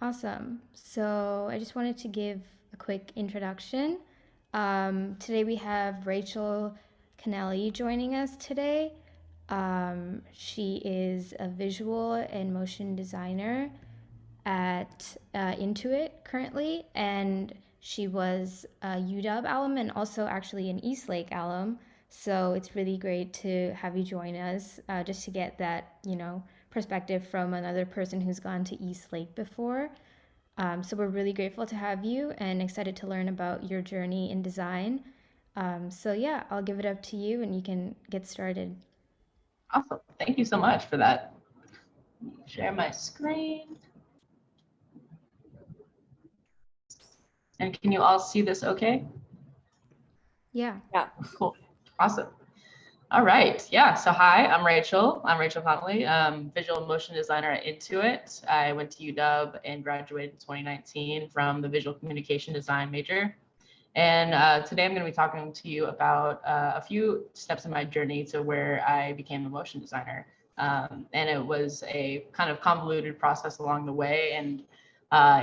Awesome. So I just wanted to give a quick introduction. Today we have Rachel Connelly joining us today. She is a visual and motion designer at Intuit currently, and she was a UW alum and also actually an Eastlake alum. So it's really great to have you join us just to get that, perspective from another person who's gone to Eastlake before. So we're really grateful to have you and excited to learn about your journey in design. So yeah, I'll give it up to you and you can get started. Awesome. Thank you so much for that. Share my screen. And can you all see this okay? Yeah. Yeah. Cool. Awesome. All right. Yeah. So hi, I'm Rachel. I'm Rachel Connelly, visual and motion designer at Intuit. I went to UW and graduated in 2019 from the visual communication design major. And today I'm going to be talking to you about a few steps in my journey to where I became a motion designer. And it was a kind of convoluted process along the way. And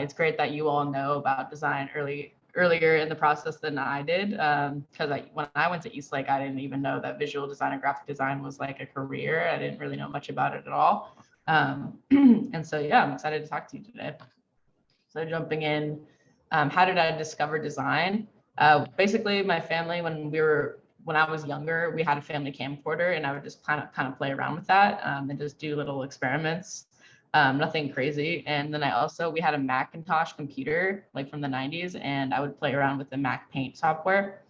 it's great that you all know about design earlier in the process than I did. Because when I went to Eastlake, I didn't even know that visual design and graphic design was like a career. I didn't really know much about it at all. And so, yeah, I'm excited to talk to you today. So jumping in, how did I discover design? Basically, my family, when I was younger, we had a family camcorder, and I would just kind of play around with that and just do little experiments, nothing crazy. And then we had a Macintosh computer, like from the 90s, and I would play around with the Mac Paint software.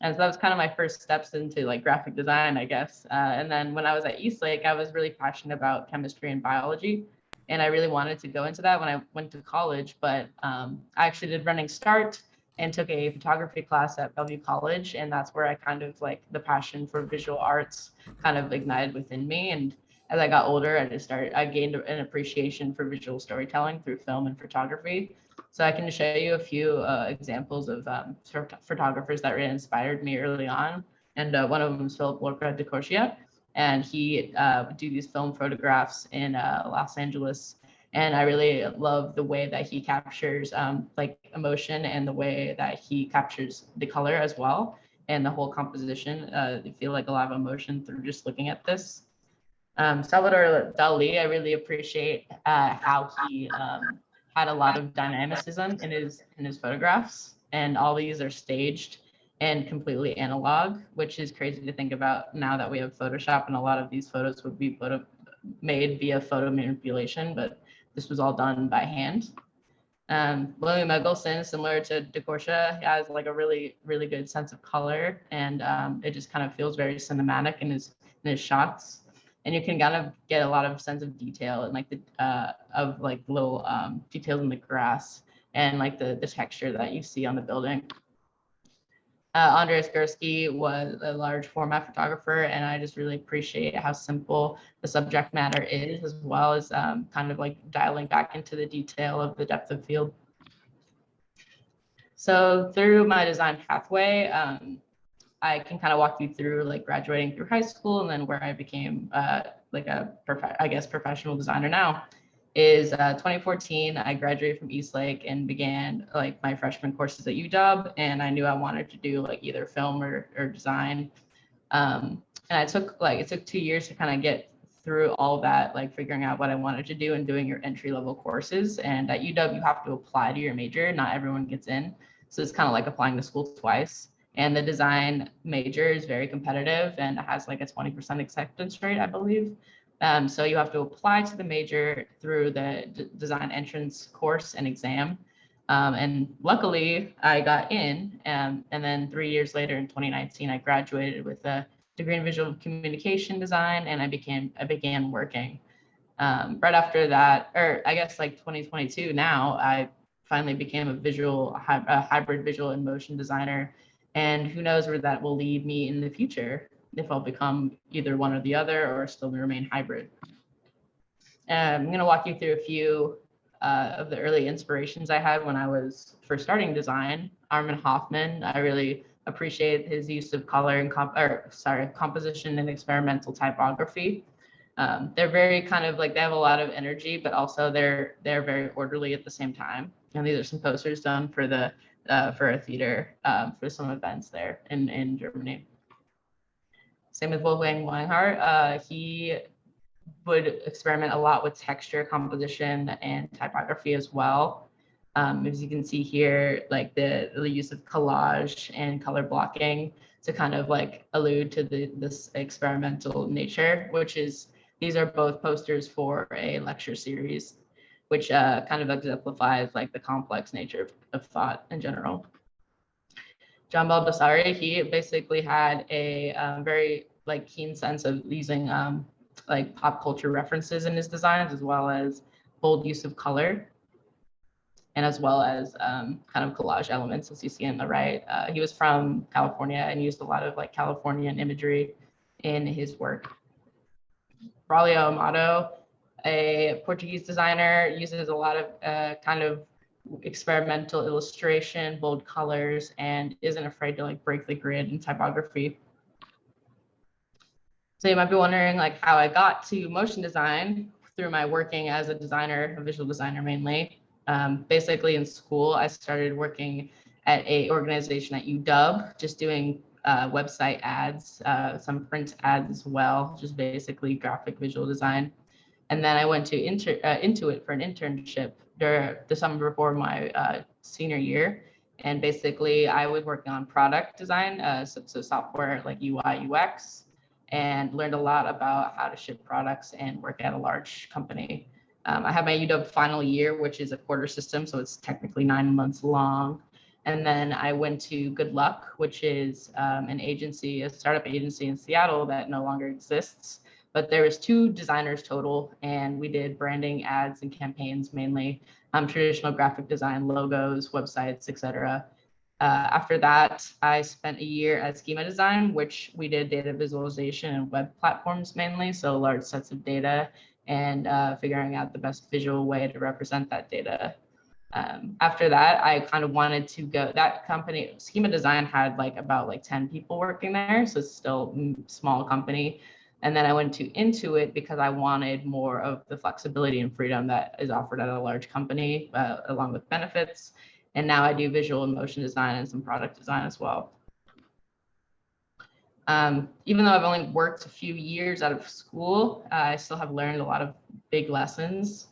And so that was kind of my first steps into like graphic design, I guess. And then when I was at Eastlake, I was really passionate about chemistry and biology. And I really wanted to go into that when I went to college, but I actually did running start and took a photography class at Bellevue College. And that's where I kind of like the passion for visual arts kind of ignited within me. And as I got older, I gained an appreciation for visual storytelling through film and photography. So I can show you a few examples of photographers that really inspired me early on. And one of them is Philip Lorca de Corsia, and he would do these film photographs in Los Angeles. And I really love the way that he captures like emotion and the way that he captures the color as well. And the whole composition, you feel like a lot of emotion through just looking at this. Salvador Dali, I really appreciate how he had a lot of dynamicism in his photographs, and all these are staged and completely analog, which is crazy to think about now that we have Photoshop, and a lot of these photos would be made via photo manipulation, but this was all done by hand. William Eggleston, similar to DeCorsia, has like a really, really good sense of color, and it just kind of feels very cinematic in his shots. And you can kind of get a lot of sense of detail and like the of like little details in the grass and like the texture that you see on the building. Andres Gursky was a large format photographer, and I just really appreciate how simple the subject matter is, as well as kind of like dialing back into the detail of the depth of field. So through my design pathway, I can kind of walk you through like graduating through high school and then where I became like a professional designer now. Is 2014, I graduated from Eastlake and began like my freshman courses at UW, and I knew I wanted to do like either film or design. And it took 2 years to kind of get through all of that, like figuring out what I wanted to do and doing your entry level courses. And at UW, you have to apply to your major. Not everyone gets in. So it's kind of like applying to school twice. And the design major is very competitive and it has like a 20% acceptance rate, I believe. So you have to apply to the major through the design entrance course and exam. And luckily I got in, and then 3 years later in 2019, I graduated with a degree in visual communication design, and I began working. Right after that, or I guess like 2022 now, I finally became a hybrid visual and motion designer. And who knows where that will lead me in the future, if I'll become either one or the other or still remain hybrid. I'm going to walk you through a few of the early inspirations I had when I was first starting design. Armin Hoffman, I really appreciate his use of color and composition and experimental typography. They're very kind of like, they have a lot of energy, but also they're very orderly at the same time. And these are some posters done for the for a theater for some events there in Germany. Same with Wolfgang Weinhardt. He would experiment a lot with texture, composition, and typography as well. As you can see here, like the use of collage and color blocking to kind of like allude to this experimental nature, which is, these are both posters for a lecture series, which kind of exemplifies like the complex nature of thought in general. John Baldessari, he basically had a very like keen sense of using like pop culture references in his designs, as well as bold use of color, and as well as kind of collage elements, as you see on the right. He was from California and used a lot of like Californian imagery in his work. Braulio Amato, a Portuguese designer, uses a lot of kind of experimental illustration, bold colors, and isn't afraid to like break the grid in typography. So you might be wondering like how I got to motion design through my working as a designer, a visual designer mainly. Basically in school, I started working at a organization at UW, just doing website ads, some print ads as well, just basically graphic visual design. And then I went to Intuit for an internship during the summer before my senior year. And basically I was working on product design, so software like UI, UX, and learned a lot about how to ship products and work at a large company. I had my UW final year, which is a quarter system, so it's technically 9 months long. And then I went to Good Luck, which is an agency, a startup agency in Seattle that no longer exists. But there was 2 designers total, and we did branding, ads, and campaigns mainly, traditional graphic design, logos, websites, etc. After that, I spent a year at Schema Design, which we did data visualization and web platforms mainly, so large sets of data, and figuring out the best visual way to represent that data. After that, I kind of wanted to go, that company, Schema Design had like about like 10 people working there, so it's still a small company. And then I went to Intuit because I wanted more of the flexibility and freedom that is offered at a large company, along with benefits. And now I do visual and motion design and some product design as well. Even though I've only worked a few years out of school, I still have learned a lot of big lessons.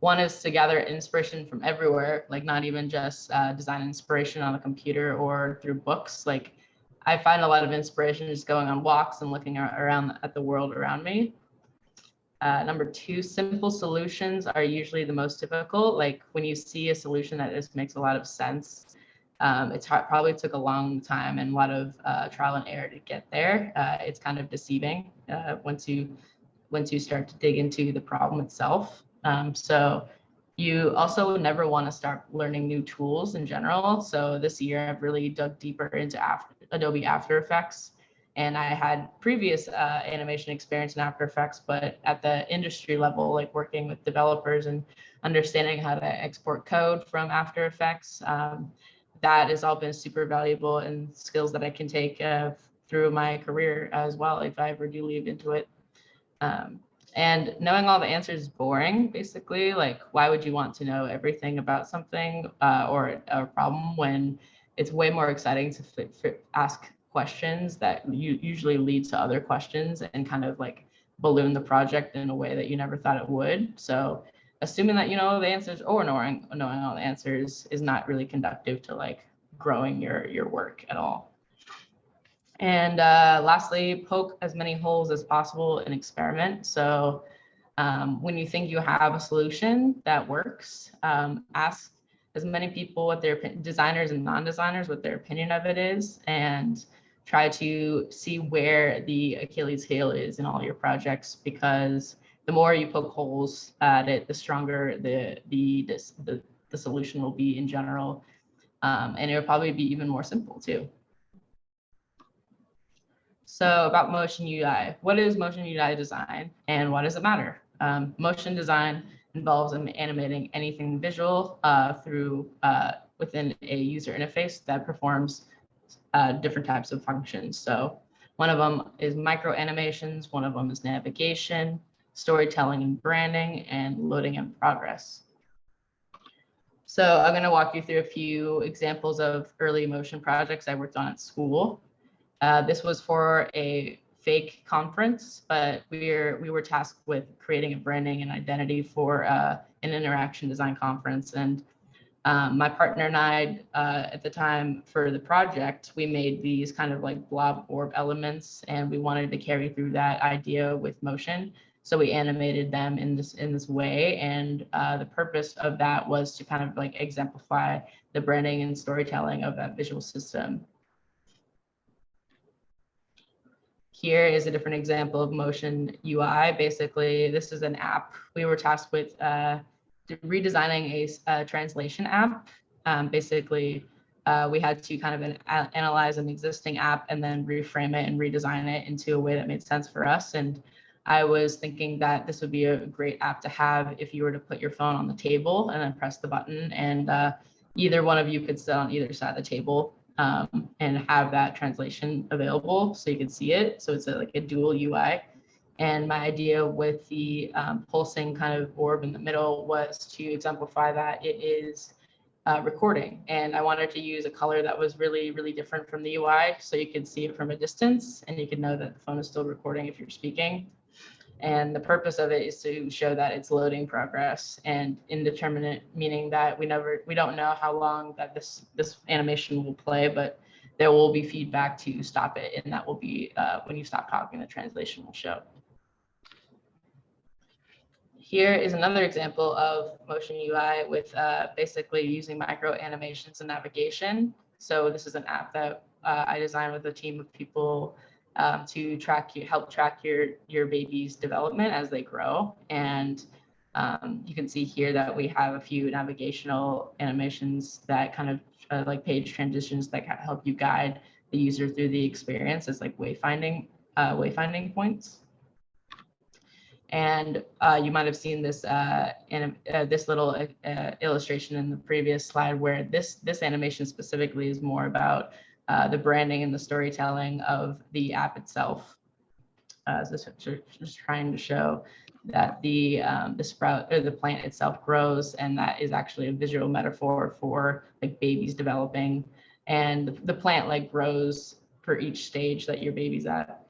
One is to gather inspiration from everywhere, like not even just design inspiration on a computer or through books. Like I find a lot of inspiration just going on walks and looking around at the world around me. Number 2, simple solutions are usually the most difficult. Like when you see a solution that just makes a lot of sense, it's probably took a long time and a lot of trial and error to get there. It's kind of deceiving once you start to dig into the problem itself. So you also never want to start learning new tools in general. So this year I've really dug deeper into Adobe After Effects. And I had previous animation experience in After Effects, but at the industry level, like working with developers and understanding how to export code from After Effects, that has all been super valuable and skills that I can take through my career as well if I ever do leave Intuit. And knowing all the answers is boring, basically. Like, why would you want to know everything about something or a problem when it's way more exciting to ask questions that usually lead to other questions and kind of like balloon the project in a way that you never thought it would. So assuming that you know the answers or knowing all the answers is not really conducive to like growing your work at all. And lastly, poke as many holes as possible and experiment. So when you think you have a solution that works, ask as many people what their designers and non-designers what their opinion of it is, and try to see where the Achilles heel is in all your projects, because the more you poke holes at it, the stronger the solution will be in general, and it will probably be even more simple too. So about motion UI, what is motion UI design and why does it matter? Motion design involves animating anything visual through within a user interface that performs different types of functions. So one of them is micro animations, one of them is navigation, storytelling and branding, and loading in progress. So I'm going to walk you through a few examples of early motion projects I worked on at school. This was for a fake conference, but we were tasked with creating a branding and identity for an interaction design conference. And my partner and I, at the time for the project, we made these kind of like blob orb elements, and we wanted to carry through that idea with motion. So we animated them in this way, and the purpose of that was to kind of like exemplify the branding and storytelling of that visual system. Here is a different example of motion UI. Basically, this is an app. We were tasked with redesigning a translation app. Basically, we had to kind of analyze an existing app and then reframe it and redesign it into a way that made sense for us. And I was thinking that this would be a great app to have if you were to put your phone on the table and then press the button, and either one of you could sit on either side of the table and have that translation available so you can see it. So it's like a dual UI. And my idea with the pulsing kind of orb in the middle was to exemplify that it is recording. And I wanted to use a color that was really, really different from the UI so you could see it from a distance and you could know that the phone is still recording if you're speaking. And the purpose of it is to show that it's loading progress and indeterminate, meaning that we don't know how long that this animation will play, but there will be feedback to stop it, and that will be when you stop talking, the translation will show. Here is another example of motion UI with basically using micro animations and navigation. So this is an app that I designed with a team of people to help track your baby's development as they grow. And you can see here that we have a few navigational animations that kind of like page transitions that help you guide the user through the experience as like wayfinding points. And you might have seen this this little illustration in the previous slide, where this animation specifically is more about the branding and the storytelling of the app itself. So just trying to show that the sprout or the plant itself grows, and that is actually a visual metaphor for like babies developing, and the plant like grows for each stage that your baby's at.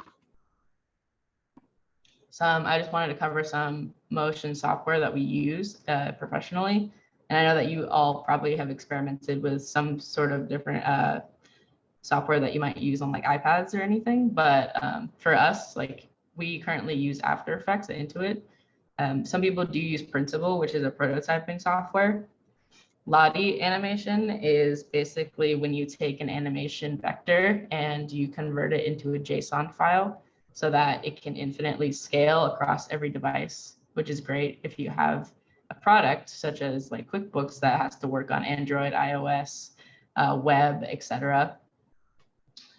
I just wanted to cover some motion software that we use professionally. And I know that you all probably have experimented with some sort of different software that you might use on like iPads or anything. But for us, like we currently use After Effects at Intuit. Some people do use Printable, which is a prototyping software. Lottie animation is basically when you take an animation vector and you convert it into a JSON file, so that it can infinitely scale across every device, which is great if you have a product such as like QuickBooks that has to work on Android, iOS, web, etc.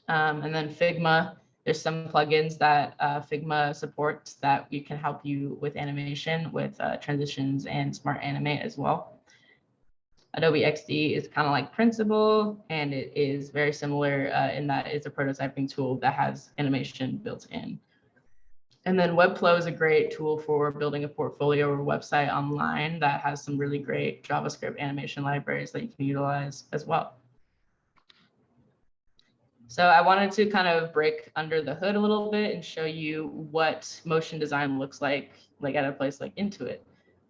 And then Figma, there's some plugins that Figma supports that we can help you with animation, with transitions and Smart Animate as well. Adobe XD is kind of like Printable, and it is very similar in that it's a prototyping tool that has animation built in. And then Webflow is a great tool for building a portfolio or website online that has some really great JavaScript animation libraries that you can utilize as well. So I wanted to kind of break under the hood a little bit and show you what motion design looks like at a place like Intuit.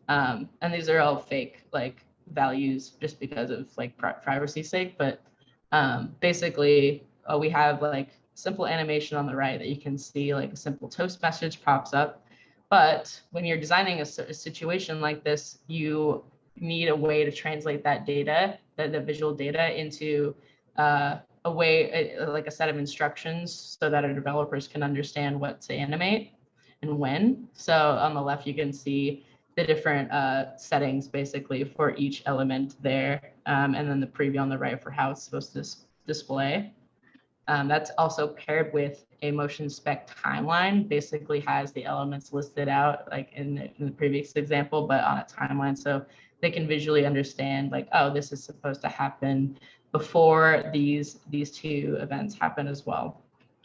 And these are all fake like values just because of like privacy's sake, but basically we have like simple animation on the right that you can see, like a simple toast message pops up. But when you're designing a situation like this, you need a way to translate that data, the visual data, into a way, like a set of instructions so that our developers can understand what to animate and when. So on the left, you can see the different settings basically for each element there, and then the preview on the right for how it's supposed to display. That's also paired with a motion spec timeline, basically has the elements listed out like in the previous example, but on a timeline, so they can visually understand like, oh, this is supposed to happen before these two events happen as well.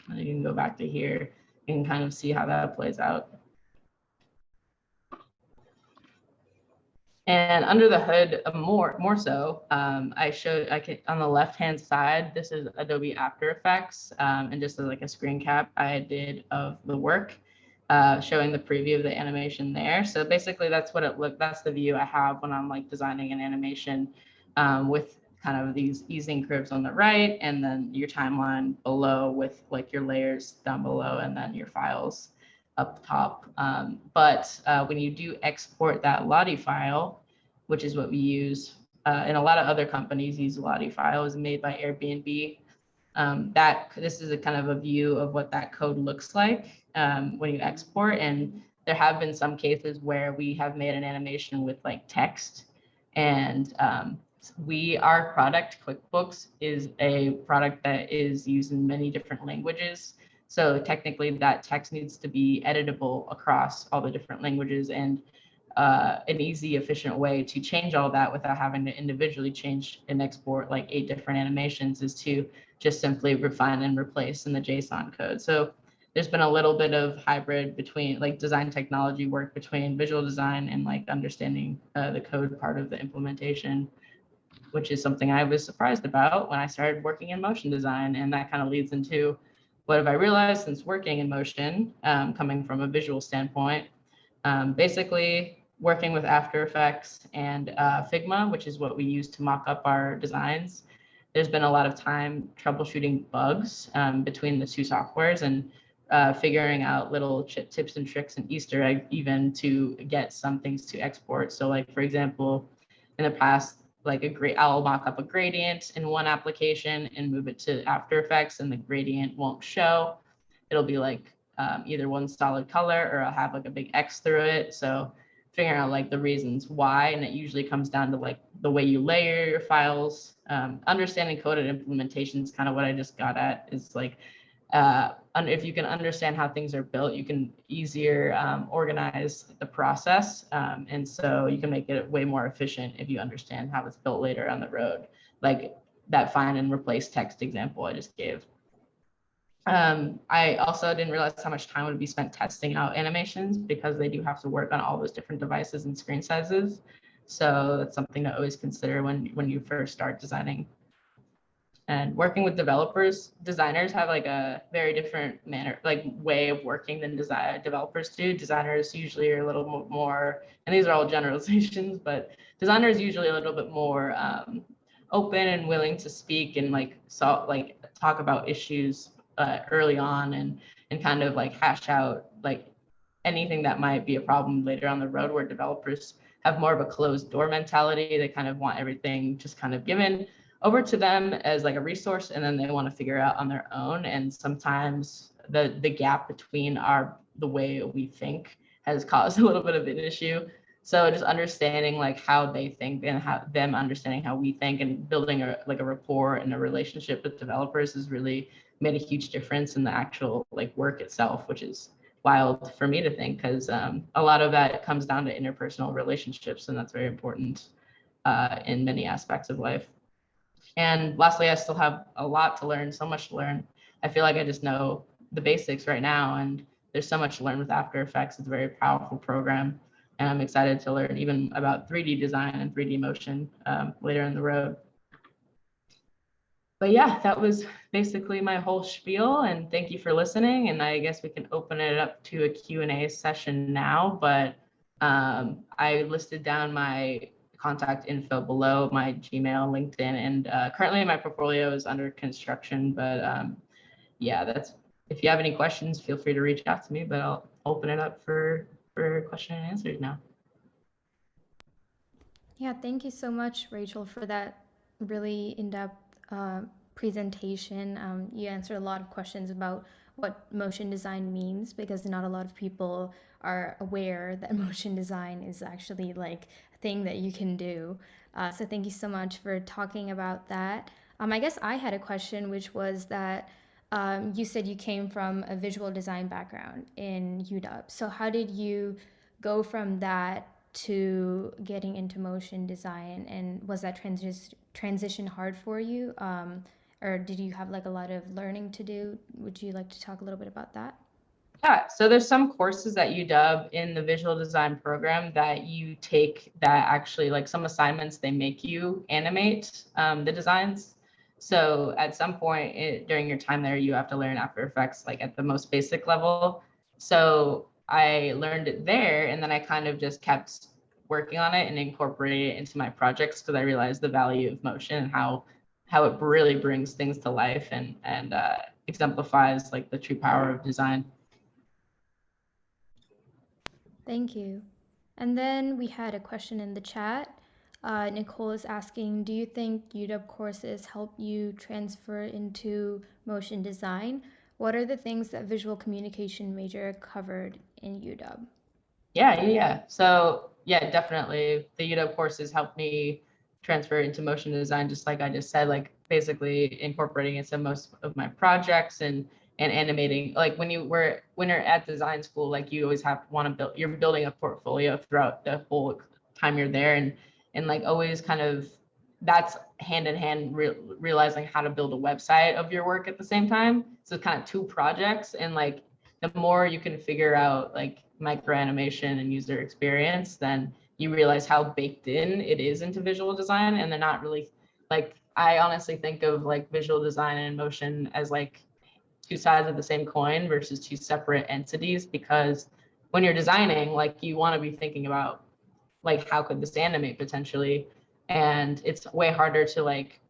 And you can go back to here and kind of see how that plays out. And under the hood, more so, I can on the left hand side. This is Adobe After Effects, and just as like a screen cap I did of the work, showing the preview of the animation there. So basically, that's what it look. That's the view I have when I'm like designing an animation, with kind of these easing curves on the right, and then your timeline below with like your layers down below, and then your files up top. But when you do export that Lottie file, which is what we use, and a lot of other companies use Lottie file, is made by Airbnb. That this is a kind of a view of what that code looks like when you export. And there have been some cases where we have made an animation with like text, and our product QuickBooks is a product that is used in many different languages. So technically that text needs to be editable across all the different languages, and an easy, efficient way to change all that without having to individually change and export like 8 different animations is to just simply refine and replace in the JSON code. So there's been a little bit of hybrid between like design technology work between visual design and like understanding the code part of the implementation, which is something I was surprised about when I started working in motion design. And that kind of leads into what have I realized since working in motion, coming from a visual standpoint. Basically, working with After Effects and Figma, which is what we use to mock up our designs. There's been a lot of time troubleshooting bugs between the two softwares, and figuring out little tips and tricks and Easter eggs even to get some things to export. So like, for example, in the past, like I'll mock up a gradient in one application and move it to After Effects, and the gradient won't show. It'll be like either one solid color, or I'll have like a big X through it. So figuring out like the reasons why, and it usually comes down to like the way you layer your files. Understanding coded implementation is kind of what I just got at, is like if you can understand how things are built, you can easier organize the process. And so you can make it way more efficient if you understand how it's built later on the road, like that find and replace text example I just gave. I also didn't realize how much time would be spent testing out animations, because they do have to work on all those different devices and screen sizes. So that's something to always consider when you first start designing. And working with designers have like a very different way of working than developers do. Designers usually are a little more, and these are all generalizations, but designers usually a little bit more open and willing to speak and talk about issues early on, and kind of like hash out like anything that might be a problem later on the road, where developers have more of a closed door mentality. They kind of want everything just kind of given over to them as like a resource, and then they want to figure out on their own. And sometimes the gap between the way we think has caused a little bit of an issue. So just understanding like how they think, and how them understanding how we think, and building a rapport and a relationship with developers has really made a huge difference in the actual like work itself, which is wild for me to think, because a lot of that comes down to interpersonal relationships, and that's very important in many aspects of life. And lastly, I still have a lot to learn, so much to learn. I feel like I just know the basics right now, and there's so much to learn with After Effects. It's a very powerful program, and I'm excited to learn even about 3D design and 3D motion later in the road. But yeah, that was basically my whole spiel, and thank you for listening. And I guess we can open it up to a Q&A session now, but I listed down my contact info below, my Gmail, LinkedIn, and currently my portfolio is under construction. But yeah, if you have any questions, feel free to reach out to me, but I'll open it up for question and answers now. Yeah, thank you so much, Rachel, for that really in-depth presentation. You answered a lot of questions about what motion design means, because not a lot of people are aware that motion design is actually like a thing that you can do. So thank you so much for talking about that. I guess I had a question, which was that you said you came from a visual design background in UW. So how did you go from that to getting into motion design, and was that transition hard for you, or did you have like a lot of learning to do? Would you like to talk a little bit about that? Yeah, so there's some courses at UW in the visual design program that you take that actually, like some assignments, they make you animate the designs. So at some point during your time there, you have to learn After Effects like at the most basic level. So I learned it there, and then I kind of just kept working on it and incorporated it into my projects because I realized the value of motion and how it really brings things to life and exemplifies like the true power of design. Thank you. And then we had a question in the chat. Nicole is asking, do you think UW courses help you transfer into motion design? What are the things that visual communication major covered in UW? Yeah. So yeah, definitely the UW courses helped me transfer into motion design, just like I just said, like basically incorporating into most of my projects and animating. Like when you're at design school, like you always have to want to build, you're building a portfolio throughout the whole time you're there, and like always kind of that's hand in hand realizing how to build a website of your work at the same time. So it's kind of two projects, and like the more you can figure out like micro animation and user experience, then you realize how baked in it is into visual design. And they're not really like, I honestly think of like visual design and motion as like two sides of the same coin versus two separate entities, because when you're designing, like you want to be thinking about like how could this animate potentially, and it's way harder to like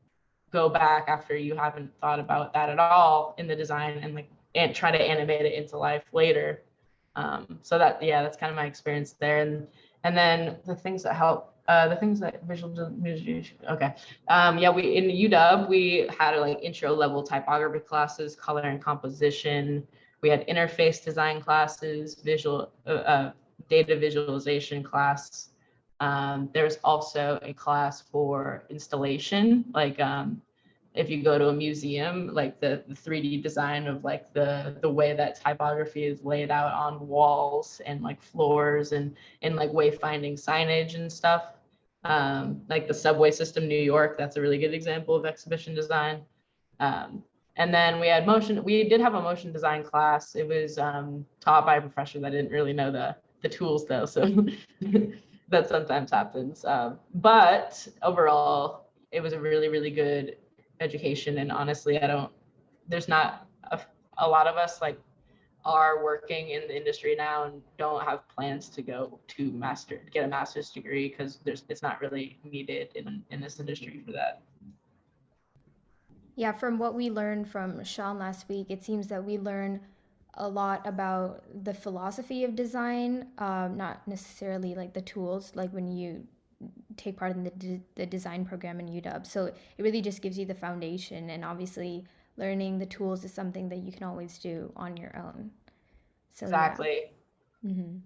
go back after you haven't thought about that at all in the design and like and try to animate it into life later. So that yeah, that's kind of my experience there, and then the things that help. The things that visual okay. Yeah, we in UW we had like intro level typography classes, color and composition. We had interface design classes, visual data visualization class. There's also a class for installation, like if you go to a museum, like the 3D design of like the way that typography is laid out on walls and like floors and like wayfinding signage and stuff. Like the subway system, New York, that's a really good example of exhibition design. Um, and then we had motion. We did have a motion design class. It was taught by a professor that didn't really know the tools though, so that sometimes happens. But overall, it was a really good education. And honestly, I don't. There's not a lot of us like are working in the industry now and don't have plans to go to get a master's degree because it's not really needed in this industry for that. Yeah, from what we learned from Sean last week, it seems that we learn a lot about the philosophy of design, not necessarily like the tools, like when you take part in the design program in UW. So it really just gives you the foundation, and obviously, learning the tools is something that you can always do on your own. So, yeah. Exactly. Mm-hmm.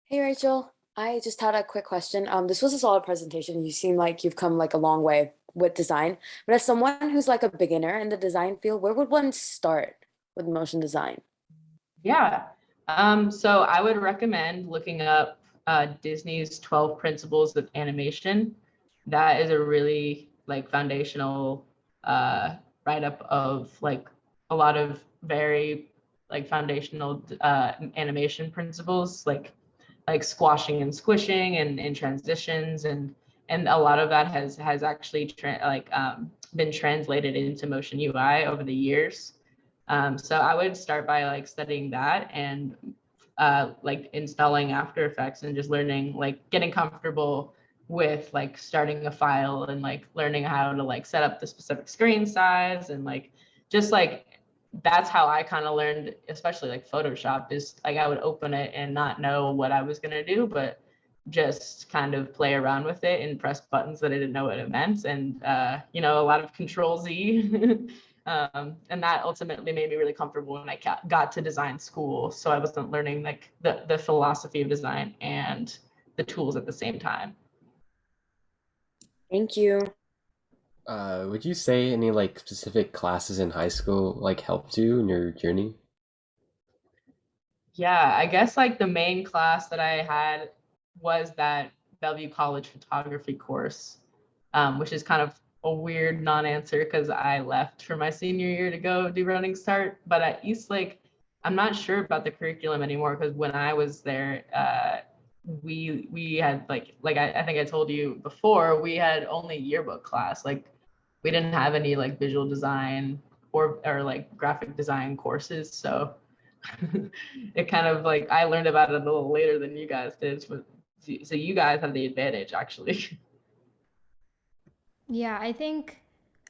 Hey Rachel, I just had a quick question. This was a solid presentation. You seem like you've come like a long way with design. But as someone who's like a beginner in the design field, where would one start with motion design? Yeah. So I would recommend looking up Disney's 12 Principles of Animation. That is a really like foundational write-up of like a lot of very like foundational animation principles, like squashing and squishing and transitions, and a lot of that has actually been translated into motion UI over the years. So I would start by like studying that and like installing After Effects and just learning, like getting comfortable with like starting a file and like learning how to like set up the specific screen size and like just like that's how I kind of learned, especially like Photoshop, is like I would open it and not know what I was gonna do, but just kind of play around with it and press buttons that I didn't know what it meant. And a lot of Control Z. And that ultimately made me really comfortable when I got to design school. So I wasn't learning like the philosophy of design and the tools at the same time. Thank you. Would you say any like specific classes in high school like helped you in your journey? Yeah, I guess like the main class that I had was that Bellevue College photography course, which is kind of a weird non-answer because I left for my senior year to go do Running Start. But at Eastlake, I'm not sure about the curriculum anymore because when I was there, we had like I think I told you before, we had only yearbook class. Like we didn't have any like visual design or like graphic design courses. So it kind of like I learned about it a little later than you guys did. So you guys have the advantage actually. Yeah, I think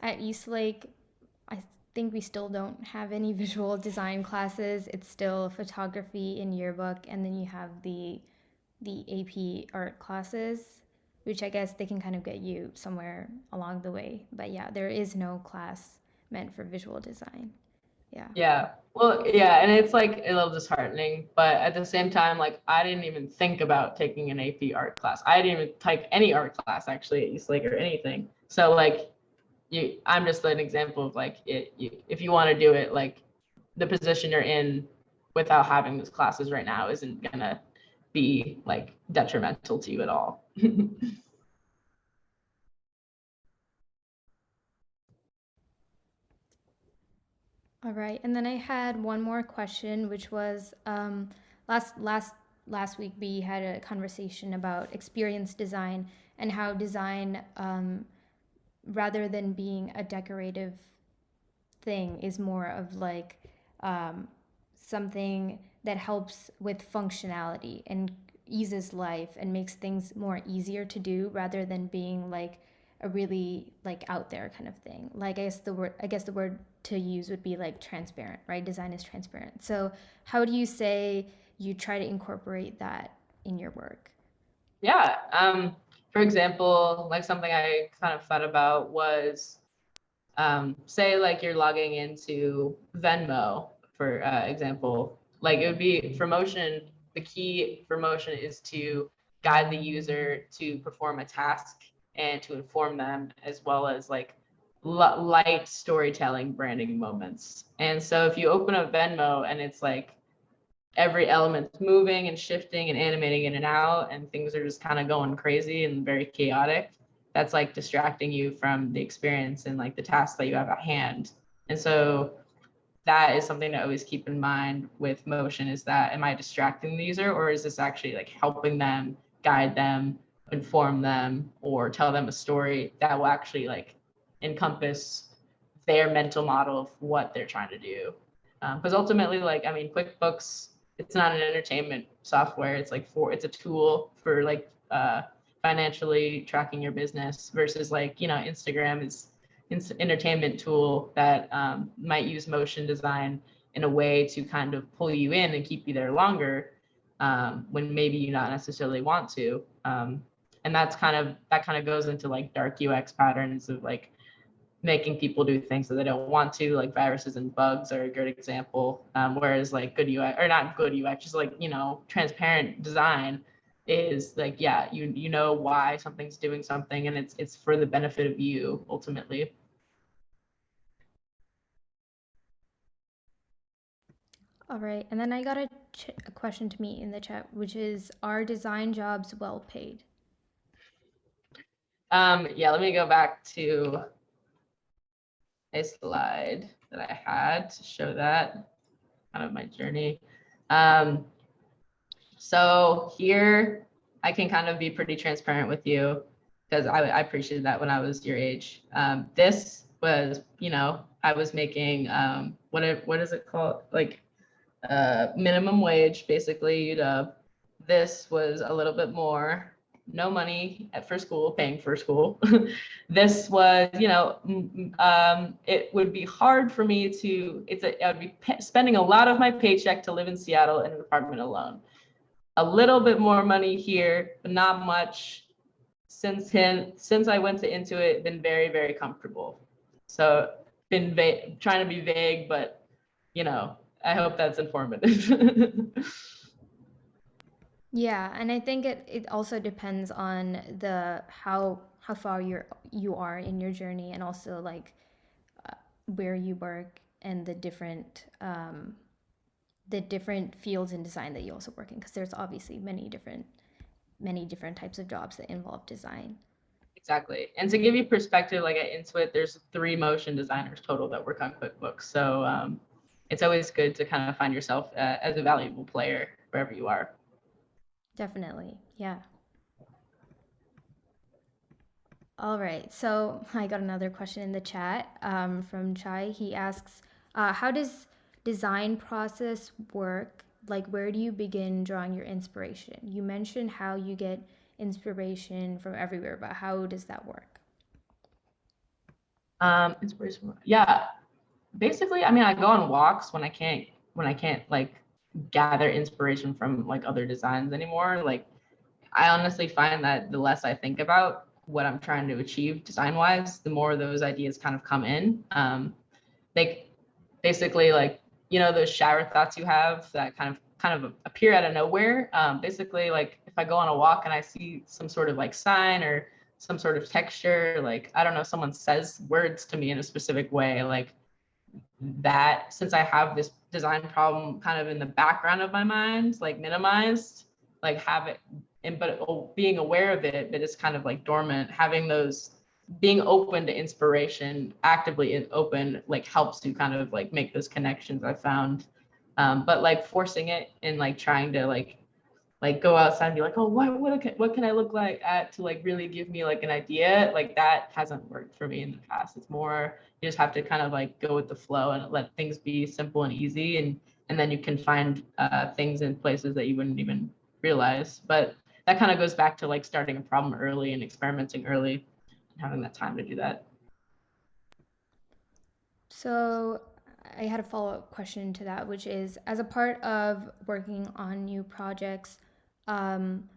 at Eastlake, I think we still don't have any visual design classes. It's still photography in yearbook, and then you have the AP art classes, which I guess they can kind of get you somewhere along the way. But yeah, there is no class meant for visual design. Yeah. Yeah. Well, yeah, and it's like a little disheartening, but at the same time, like I didn't even think about taking an AP art class. I didn't even take any art class actually at Eastlake or anything. So like I'm just an example of like if you want to do it, like the position you're in without having those classes right now isn't gonna be like detrimental to you at all. All right, and then I had one more question, which was last last last week we had a conversation about experience design and how design, rather than being a decorative thing, is more of like um, something that helps with functionality and eases life and makes things more easier to do rather than being like a really like out there kind of thing. Like I guess the word to use would be like transparent, right? Design is transparent. So how do you say you try to incorporate that in your work? Yeah. For example, like something I kind of thought about was say like you're logging into Venmo, for example, like it would be for motion, the key for motion is to guide the user to perform a task and to inform them, as well as like light storytelling branding moments. And so if you open up Venmo and it's like every element's moving and shifting and animating in and out and things are just kind of going crazy and very chaotic, that's like distracting you from the experience and like the task that you have at hand. And so that is something to always keep in mind with motion, is that am I distracting the user, or is this actually like helping them, guide them, inform them, or tell them a story that will actually like encompass their mental model of what they're trying to do. Because ultimately, like I mean, QuickBooks, it's not an entertainment software. It's like it's a tool for like financially tracking your business, versus like Instagram is entertainment tool that might use motion design in a way to kind of pull you in and keep you there longer, when maybe you not necessarily want to. And that kind of goes into like dark UX patterns of like making people do things that they don't want to, like viruses and bugs are a good example. Whereas like good UI, or not good UX, just like transparent design is like, yeah, you know why something's doing something, and it's for the benefit of you ultimately. All right, and then I got a question to me in the chat, which is, are design jobs well paid? Yeah, let me go back to a slide that I had to show that kind of my journey. So here I can kind of be pretty transparent with you, because I appreciated that when I was your age. This was, I was making what is it called? Like minimum wage, basically. This was a little bit more, no money for school, paying for school. This was, it would be hard for me to, I would be spending a lot of my paycheck to live in Seattle in an apartment alone. A little bit more money here, but not much. Since I went to Intuit, been very, very comfortable. So been trying to be vague, but I hope that's informative. Yeah, and I think it also depends on the how far you are in your journey, and also like where you work, and the different fields in design that you also work in, because there's obviously many different types of jobs that involve design. Exactly. And to give you perspective, like at Intuit, there's 3 motion designers total that work on QuickBooks. So it's always good to kind of find yourself as a valuable player wherever you are. Definitely. Yeah. All right. So I got another question in the chat from Chai. He asks, how does design process work? Like, where do you begin drawing your inspiration? You mentioned how you get inspiration from everywhere, but how does that work? Inspiration. Yeah. Basically, I mean, I go on walks when I can't like gather inspiration from like other designs anymore. Like I honestly find that the less I think about what I'm trying to achieve design wise, the more those ideas kind of come in. They basically like, you know, those shower thoughts you have that kind of appear out of nowhere. Basically, like if I go on a walk and I see some sort of like sign or some sort of texture, like I don't know, someone says words to me in a specific way, like that, since I have this design problem kind of in the background of my mind, like minimized, like have it, and but being aware of it, but it's kind of like dormant, having those, being open to inspiration, actively open, like helps you kind of like make those connections I found. But like forcing it and like trying to like go outside and be like, oh, what can I look like at to like really give me like an idea? Like that hasn't worked for me in the past. It's more, you just have to kind of like go with the flow and let things be simple and easy, and then you can find things in places that you wouldn't even realize. But that kind of goes back to like starting a problem early and experimenting early and having that time to do that. So I had a follow-up question to that, which is, as a part of working on new projects, um,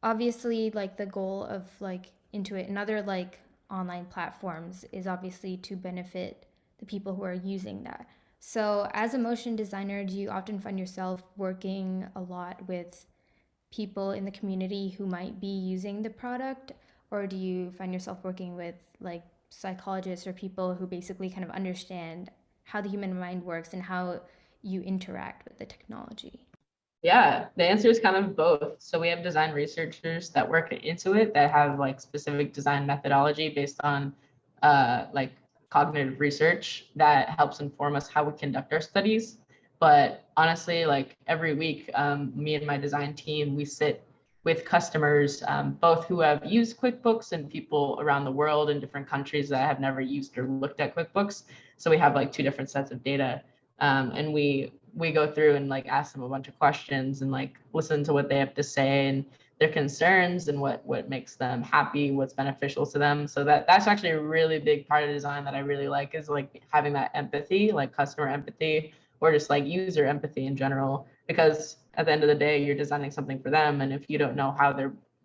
obviously like the goal of like Intuit and other like online platforms is obviously to benefit the people who are using that. So as a motion designer, do you often find yourself working a lot with people in the community who might be using the product, or do you find yourself working with like psychologists or people who basically kind of understand how the human mind works and how you interact with the technology? Yeah, the answer is kind of both. So we have design researchers that work into it that have like specific design methodology based on like cognitive research that helps inform us how we conduct our studies. But honestly, like every week, me and my design team, we sit with customers, both who have used QuickBooks and people around the world in different countries that have never used or looked at QuickBooks. So we have like 2 different sets of data, and we go through and like ask them a bunch of questions and like listen to what they have to say and their concerns and what makes them happy, what's beneficial to them. So that's actually a really big part of design that I really like, is like having that empathy, like customer empathy, or just like user empathy in general, because at the end of the day you're designing something for them, and if you don't know how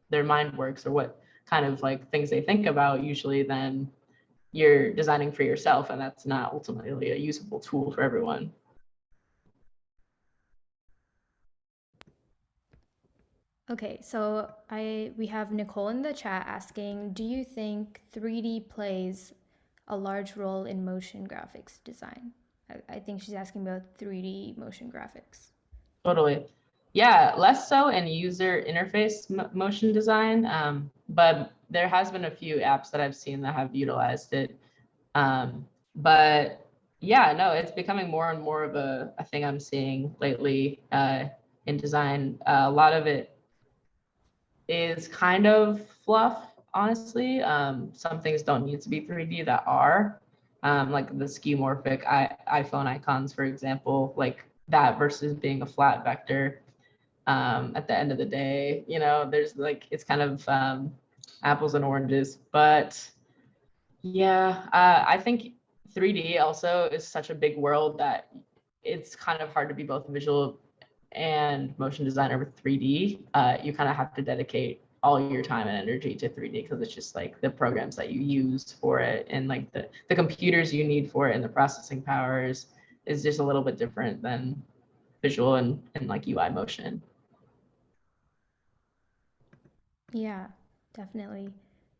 their mind works or what kind of like things they think about usually, then you're designing for yourself, and that's not ultimately a usable tool for everyone. Okay, so we have Nicole in the chat asking, do you think 3D plays a large role in motion graphics design? I think she's asking about 3D motion graphics. Totally. Yeah, less so in user interface motion design, but there has been a few apps that I've seen that have utilized it. But yeah, no, it's becoming more and more of a thing I'm seeing lately in design. A lot of it is kind of fluff, honestly. Some things don't need to be 3D that are, like the skeuomorphic iPhone icons, for example, like that versus being a flat vector. At the end of the day, you know, there's like, it's kind of apples and oranges. But yeah, I think 3D also is such a big world that it's kind of hard to be both visual and motion designer with 3D. You kind of have to dedicate all your time and energy to 3D, because it's just like the programs that you use for it and like the computers you need for it and the processing powers is just a little bit different than visual and like UI motion. Yeah, definitely.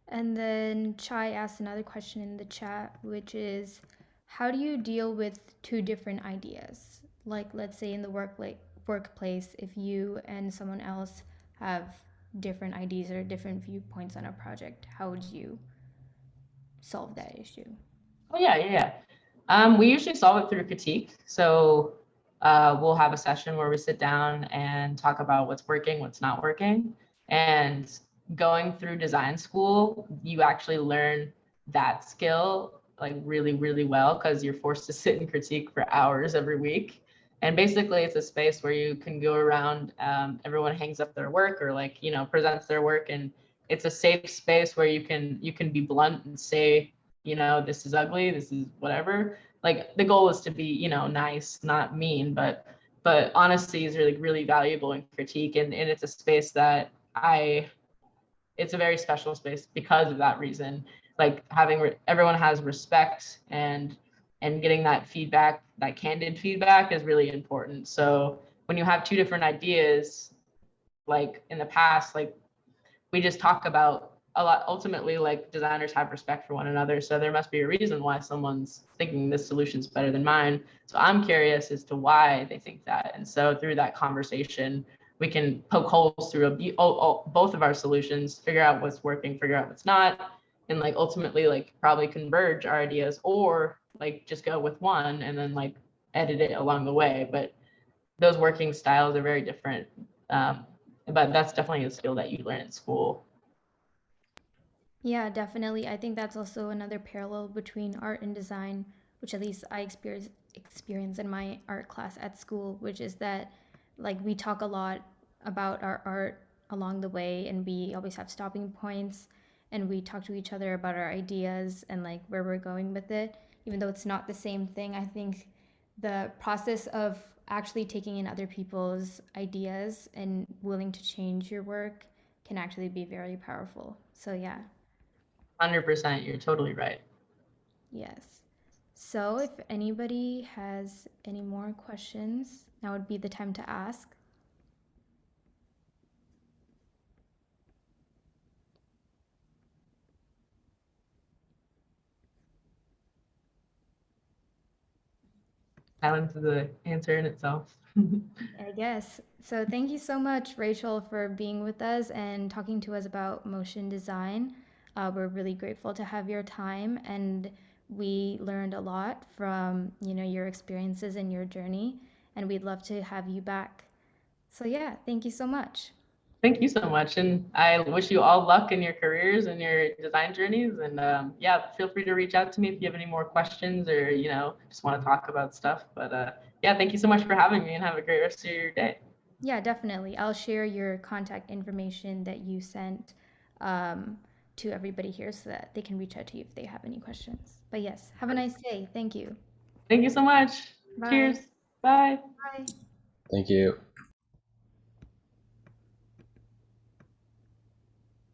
And then Chai asked another question in the chat, which is, how do you deal with 2 different ideas? Like, let's say in the workplace, if you and someone else have different ideas or different viewpoints on a project, how would you solve that issue? Oh yeah. We usually solve it through critique. So we'll have a session where we sit down and talk about what's working, what's not working. And going through design school, you actually learn that skill like really, really well because you're forced to sit and critique for hours every week. And basically, it's a space where you can go around. Everyone hangs up their work or like presents their work, and it's a safe space where you can be blunt and say this is ugly, this is whatever. Like the goal is to be, nice, not mean, but honesty is really, really valuable in critique. And it's a space that it's a very special space because of that reason. Like having everyone has respect and getting that feedback, that candid feedback is really important. So when you have two different ideas, like in the past, like we just talk about a lot. Ultimately, like designers have respect for one another, so there must be a reason why someone's thinking this solution's better than mine. So I'm curious as to why they think that, and so through that conversation we can poke holes through both of our solutions, figure out what's working, figure out what's not, and like ultimately like probably converge our ideas, or like just go with one and then like edit it along the way. But those working styles are very different. um, but that's definitely a skill that you learn in school. Yeah, definitely. I think that's also another parallel between art and design, which at least I experience in my art class at school, which is that like we talk a lot about our art along the way, and we always have stopping points, and we talk to each other about our ideas and like where we're going with it. Even though it's not the same thing, I think the process of actually taking in other people's ideas and willing to change your work can actually be very powerful. So yeah. 100%, you're totally right. Yes. So if anybody has any more questions, now would be the time to ask. Silence is the answer in itself. I guess. So thank you so much, Rachel, for being with us and talking to us about motion design. We're really grateful to have your time, and we learned a lot from your experiences and your journey, and we'd love to have you back. So yeah, thank you so much. Thank you so much, and I wish you all luck in your careers and your design journeys. And yeah, feel free to reach out to me if you have any more questions or just want to talk about stuff. But yeah, thank you so much for having me, and have a great rest of your day. Yeah, definitely. I'll share your contact information that you sent um, to everybody here so that they can reach out to you if they have any questions. But yes, have a nice day. Thank you. Thank you so much. Bye. Cheers. Bye. Bye. Thank you.